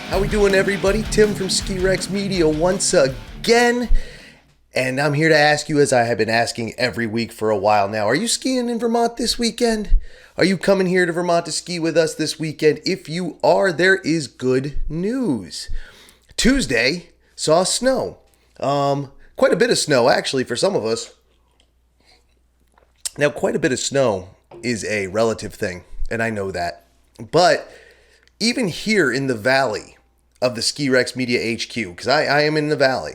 How we doing, everybody? Tim from Ski Rex Media once again, and I'm here to ask you, as I have been asking every week for a while now, are you skiing in Vermont this weekend? Are you coming here to Vermont to ski with us this weekend? If you are, there is good news. Tuesday saw snow. Quite a bit of snow, actually, for some of us. Now, quite a bit of snow is a relative thing, and I know that. But even here in the valley of the Ski Rex Media HQ, because I am in the valley,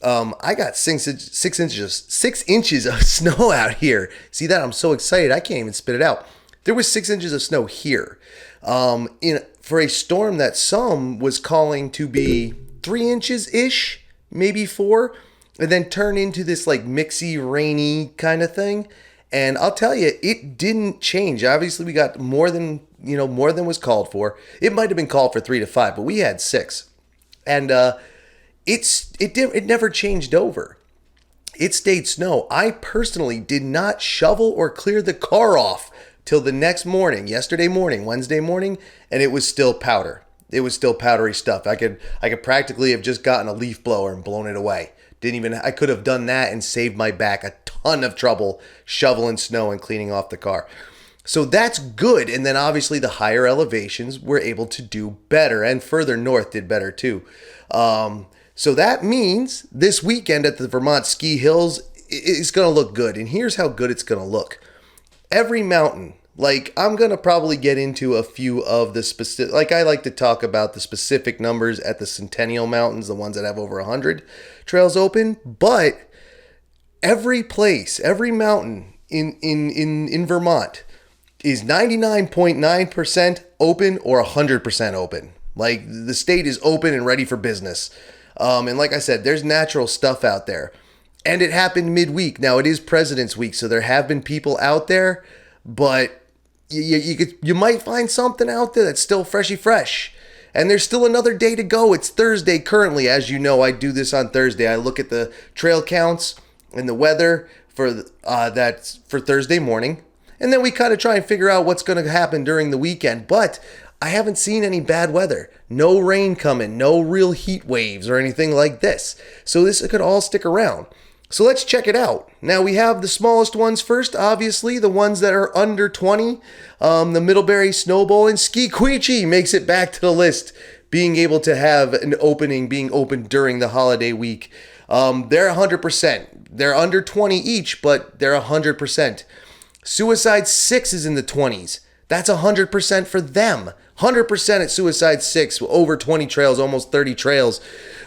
I got 6 inches of snow out here. See that? I'm so excited I can't even spit it out. There was 6 inches of snow here, for a storm that some was calling to be 3 inches ish, maybe 4, and then turn into this like mixy, rainy kind of thing. And I'll tell you, it didn't change. Obviously, we got more than was called for. It might have been called for 3 to 5, but we had 6, and it never changed over. It stayed snow. I personally did not shovel or clear the car off till the next morning, yesterday morning, Wednesday morning, and it was still powder. It was still powdery stuff. I could practically have just gotten a leaf blower and blown it away. I could have done that and saved my back a ton of trouble shoveling snow and cleaning off the car. So that's good. And then obviously the higher elevations were able to do better, and further north did better too. So that means this weekend at the Vermont ski hills is going to look good. And here's how good it's going to look. Every mountain, like I'm going to probably get into a few of the specific, like I like to talk about the specific numbers at the Centennial Mountains, the ones that have over 100 trails open, but every place, every mountain in Vermont is 99.9% open or 100% open. Like the state is open and ready for business. And like I said, there's natural stuff out there. And it happened midweek. Now it is President's Week, so there have been people out there, but you might find something out there that's still fresh. And there's still another day to go. It's Thursday currently. As you know, I do this on Thursday. I look at the trail counts and the weather for Thursday morning. And then we kind of try and figure out what's going to happen during the weekend. But I haven't seen any bad weather. No rain coming, no real heat waves or anything like this. So this could all stick around. So let's check it out. Now we have the smallest ones first, obviously, the ones that are under 20. The Middlebury Snowball Ski Queechee makes it back to the list, being able to have an opening, being open during the holiday week. They're 100%. They're under 20 each, but they're 100%. Suicide 6 is in the 20s. That's 100% for them. 100% at Suicide 6, over 20 trails, almost 30 trails.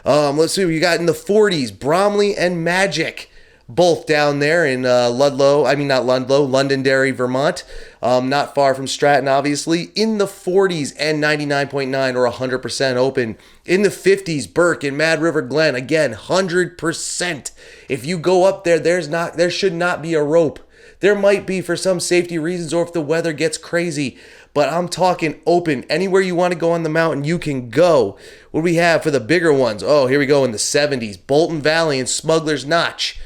Let's see what you got in the 40s. Bromley and Magic, both down there in Londonderry, Vermont. Not far from Stratton, obviously. In the 40s and 99.9 or 100% open. In the 50s, Burke and Mad River Glen, again, 100%. If you go up there, there should not be a rope. There might be for some safety reasons or if the weather gets crazy. But I'm talking open. Anywhere you want to go on the mountain, you can go. What do we have for the bigger ones? Oh, here we go in the 70s. Bolton Valley and Smuggler's Notch.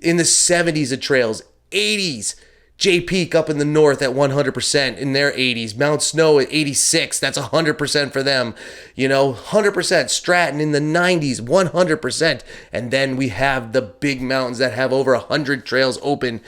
In the 70s of trails. 80s. Jay Peak up in the north at 100% in their 80s. Mount Snow at 86. That's 100% for them. 100%. Stratton in the 90s, 100%. And then we have the big mountains that have over 100 trails open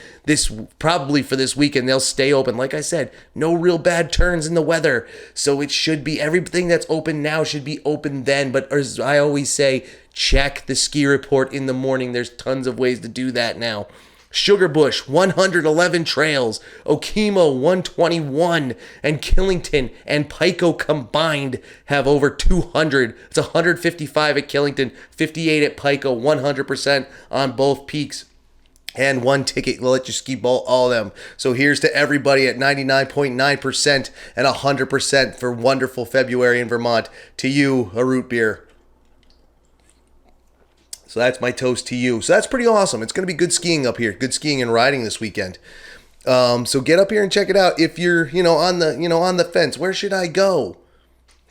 probably for this weekend. They'll stay open. Like I said, no real bad turns in the weather. So it should be, everything that's open now should be open then. But as I always say, check the ski report in the morning. There's tons of ways to do that now. Sugar Bush, 111 trails. Okemo, 121. And Killington and Pico combined have over 200. It's 155 at Killington, 58 at Pico, 100% on both peaks. And one ticket will let you ski ball all of them. So here's to everybody at 99.9% and 100% for wonderful February in Vermont. To you, a root beer. So that's my toast to you. So that's pretty awesome. It's going to be good skiing up here. Good skiing and riding this weekend. So get up here and check it out. If you're, on the fence, where should I go?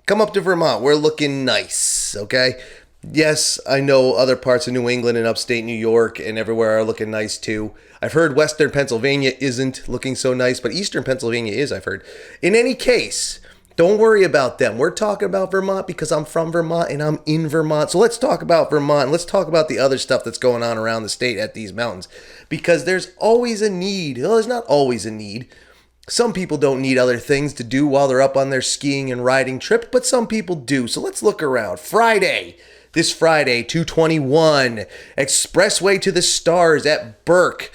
Come up to Vermont. We're looking nice. Okay. Yes, I know other parts of New England and upstate New York and everywhere are looking nice too. I've heard Western Pennsylvania isn't looking so nice, but Eastern Pennsylvania is, I've heard. In any case, don't worry about them. We're talking about Vermont because I'm from Vermont and I'm in Vermont. So let's talk about Vermont. Let's talk about the other stuff that's going on around the state at these mountains. Because there's always a need. Well, there's not always a need. Some people don't need other things to do while they're up on their skiing and riding trip, but some people do. So let's look around. This Friday, 221, Expressway to the Stars at Burke.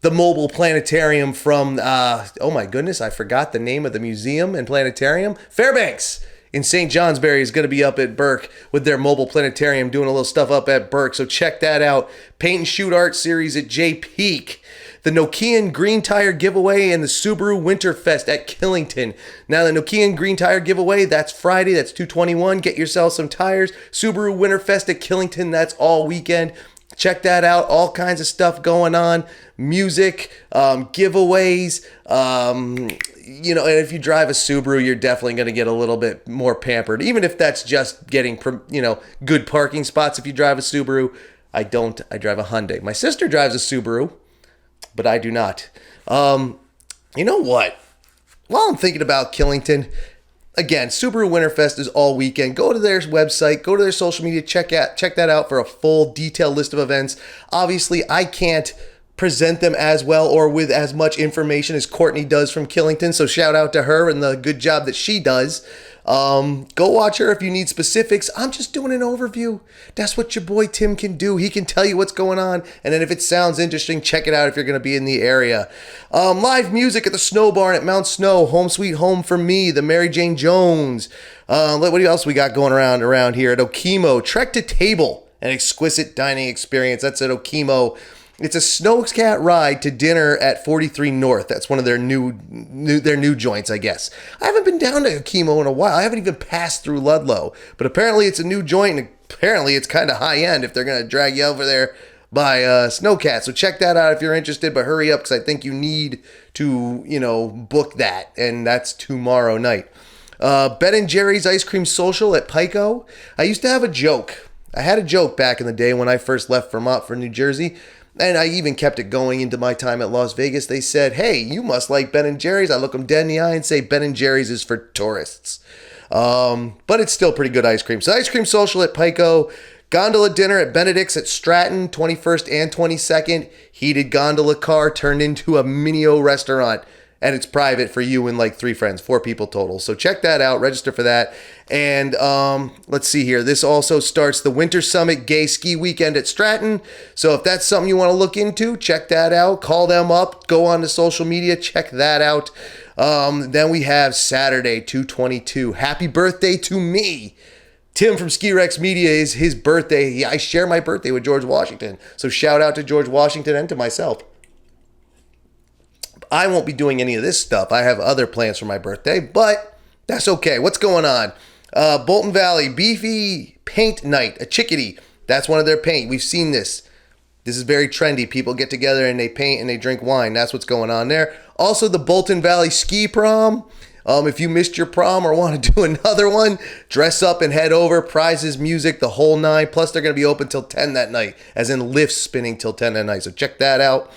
The mobile planetarium from, oh my goodness, I forgot the name of the museum and planetarium. Fairbanks in St. Johnsbury is going to be up at Burke with their mobile planetarium doing a little stuff up at Burke. So check that out. Paint and Shoot Art Series at J Peak. The Nokian Green Tire Giveaway and the Subaru Winterfest at Killington. Now, the Nokian Green Tire Giveaway, that's Friday. That's 221. Get yourself some tires. Subaru Winterfest at Killington, that's all weekend. Check that out. All kinds of stuff going on. Music, giveaways. And if you drive a Subaru, you're definitely going to get a little bit more pampered. Even if that's just getting, good parking spots if you drive a Subaru. I don't. I drive a Hyundai. My sister drives a Subaru, but I do not. You know what? While I'm thinking about Killington, again, Subaru Winterfest is all weekend. Go to their website, go to their social media, check that out for a full detailed list of events. Obviously, I can't present them as well or with as much information as Courtney does from Killington, so shout out to her and the good job that she does. Go watch her if you need specifics. I'm just doing an overview. That's what your boy Tim can do. He can tell you what's going on, and then if it sounds interesting, check it out if you're going to be in the area. Live music at the Snow Barn at Mount Snow. Home Sweet Home for Me, the Mary Jane Jones. What else we got going around here at Okemo? Trek to Table, an exquisite dining experience. That's at Okemo. It's a snowcat ride to dinner at 43 North. That's one of their new joints, I guess. I haven't been down to Okemo in a while. I haven't even passed through Ludlow. But apparently it's a new joint, and apparently it's kind of high end if they're going to drag you over there by Snowcat. So check that out if you're interested, but hurry up because I think you need to, book that, and that's tomorrow night. Ben & Jerry's Ice Cream Social at Pico. I used to have a joke. I had a joke back in the day when I first left Vermont for New Jersey. And I even kept it going into my time at Las Vegas. They said, hey, you must like Ben & Jerry's. I look them dead in the eye and say Ben & Jerry's is for tourists. But it's still pretty good ice cream. So Ice Cream Social at Pico. Gondola dinner at Benedict's at Stratton, 21st and 22nd. Heated gondola car turned into a mini-o restaurant. And it's private for you and like 3 friends, 4 people total. So check that out. Register for that. And let's see here. This also starts the Winter Summit Gay Ski Weekend at Stratton. So if that's something you want to look into, check that out. Call them up. Go on to social media. Check that out. Then we have Saturday, 2/22. Happy birthday to me. Tim from Ski Rex Media is his birthday. I share my birthday with George Washington. So shout out to George Washington and to myself. I won't be doing any of this stuff. I have other plans for my birthday, but that's okay. What's going on? Bolton Valley Beefy Paint Night, a Chickadee. That's one of their paint. We've seen this. This is very trendy. People get together and they paint and they drink wine. That's what's going on there. Also, the Bolton Valley Ski Prom. If you missed your prom or want to do another one, dress up and head over. Prizes, music, the whole 9. Plus, they're going to be open till 10 that night, as in lifts spinning till 10 that night. So check that out.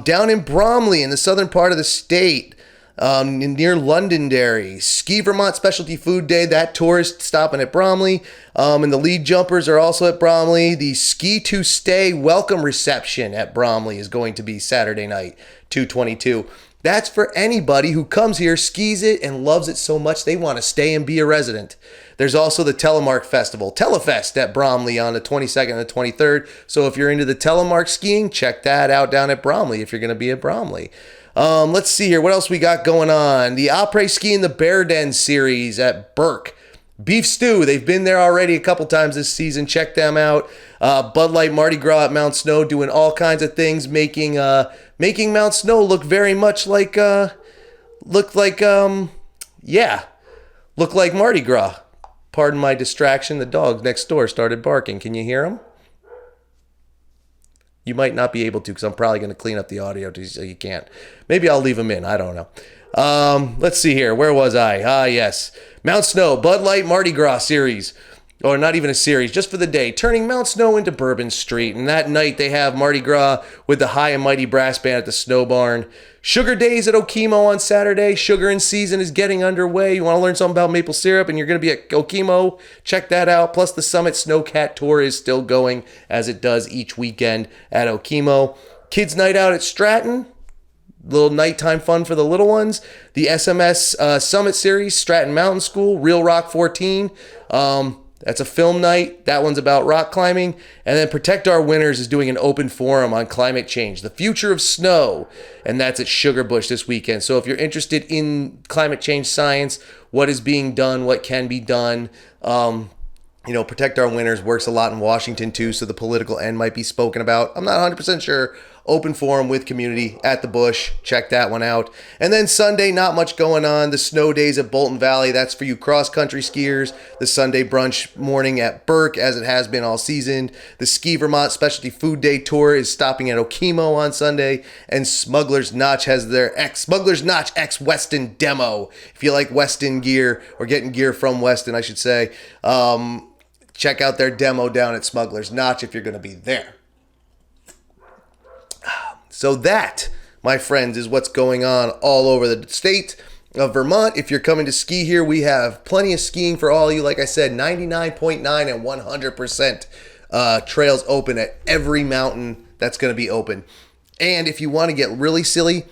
Down in Bromley, in the southern part of the state, near Londonderry, Ski Vermont Specialty Food Day, that tourist stopping at Bromley. And the lead jumpers are also at Bromley. The Ski to Stay welcome reception at Bromley is going to be Saturday night, 2/22. That's for anybody who comes here, skis it, and loves it so much they want to stay and be a resident. There's also the Telemark Festival, Telefest at Bromley on the 22nd and the 23rd. So if you're into the Telemark skiing, check that out down at Bromley if you're going to be at Bromley. Let's see here. What else we got going on? The Après Ski and the Bear Den series at Burke. Beef Stew, they've been there already a couple times this season. Check them out. Bud Light Mardi Gras at Mount Snow, doing all kinds of things, making Mount Snow look very much like Mardi Gras. Pardon my distraction. The dogs next door started barking. Can you hear them? You might not be able to because I'm probably going to clean up the audio so you can't. Maybe I'll leave them in. I don't know. Let's see here. Where was I? Yes. Mount Snow, Bud Light Mardi Gras series. or not even a series, just for the day, turning Mount Snow into Bourbon Street. And that night they have Mardi Gras with the High and Mighty Brass Band at the Snow Barn. Sugar Days at Okemo on Saturday. Sugar in season is getting underway. You want to learn something about maple syrup and you're going to be at Okemo, check that out. Plus the Summit Snowcat Tour is still going as it does each weekend at Okemo. Kids Night Out at Stratton. Little nighttime fun for the little ones. The SMS Summit Series, Stratton Mountain School, Real Rock 14. That's a film night. That one's about rock climbing. And then Protect Our Winters is doing an open forum on climate change, the future of snow. And that's at Sugarbush this weekend. So if you're interested in climate change science, what is being done, what can be done, Protect Our Winters works a lot in Washington too, so the political end might be spoken about. I'm not 100% sure. Open forum with community at the Bush. Check that one out. And then Sunday, not much going on. The snow days at Bolton Valley. That's for you cross-country skiers. The Sunday brunch morning at Burke, as it has been all season. The Ski Vermont Specialty Food Day Tour is stopping at Okemo on Sunday. And Smuggler's Notch has their Smuggler's Notch X Weston demo. If you like Weston gear, or getting gear from Weston, I should say, check out their demo down at Smuggler's Notch if you're going to be there. So that, my friends, is what's going on all over the state of Vermont. If you're coming to ski here, we have plenty of skiing for all of you. Like I said, 99.9 and 100% trails open at every mountain that's going to be open. And if you want to get really silly,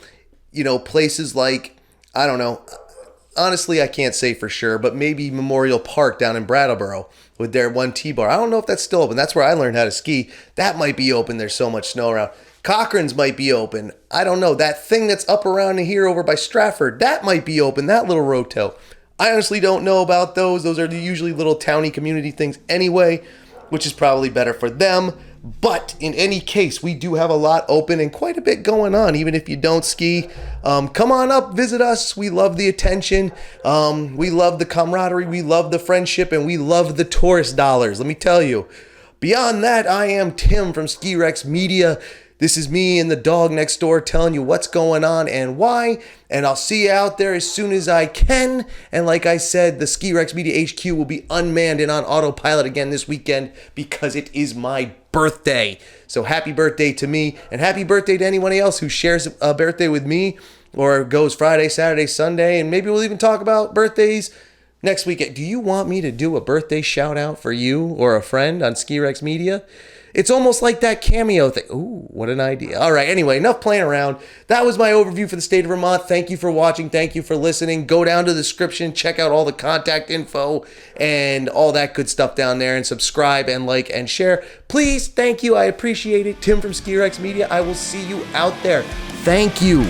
places like, I don't know, honestly, I can't say for sure, but maybe Memorial Park down in Brattleboro with their 1T bar. I don't know if that's still open. That's where I learned how to ski. That might be open. There's so much snow around. Cochran's might be open. I don't know. That thing that's up around here over by Stratford, that might be open. That little roto. I honestly don't know about those. Those are usually little towny community things anyway, which is probably better for them. But in any case, we do have a lot open and quite a bit going on, even if you don't ski. Come on up, visit us. We love the attention. We love the camaraderie. We love the friendship, and we love the tourist dollars. Let me tell you. Beyond that, I am Tim from Ski Rex Media. This is me and the dog next door telling you what's going on and why. And I'll see you out there as soon as I can. And like I said, the Ski Rex Media HQ will be unmanned and on autopilot again this weekend because it is my birthday. So happy birthday to me, and happy birthday to anyone else who shares a birthday with me or goes Friday, Saturday, Sunday. And maybe we'll even talk about birthdays next weekend. Do you want me to do a birthday shout out for you or a friend on Ski Rex Media? It's almost like that cameo thing. Ooh, what an idea. All right, anyway, enough playing around. That was my overview for the state of Vermont. Thank you for watching. Thank you for listening. Go down to the description. Check out all the contact info and all that good stuff down there. And subscribe and like and share. Please, thank you. I appreciate it. Tim from Ski Rex Media. I will see you out there. Thank you.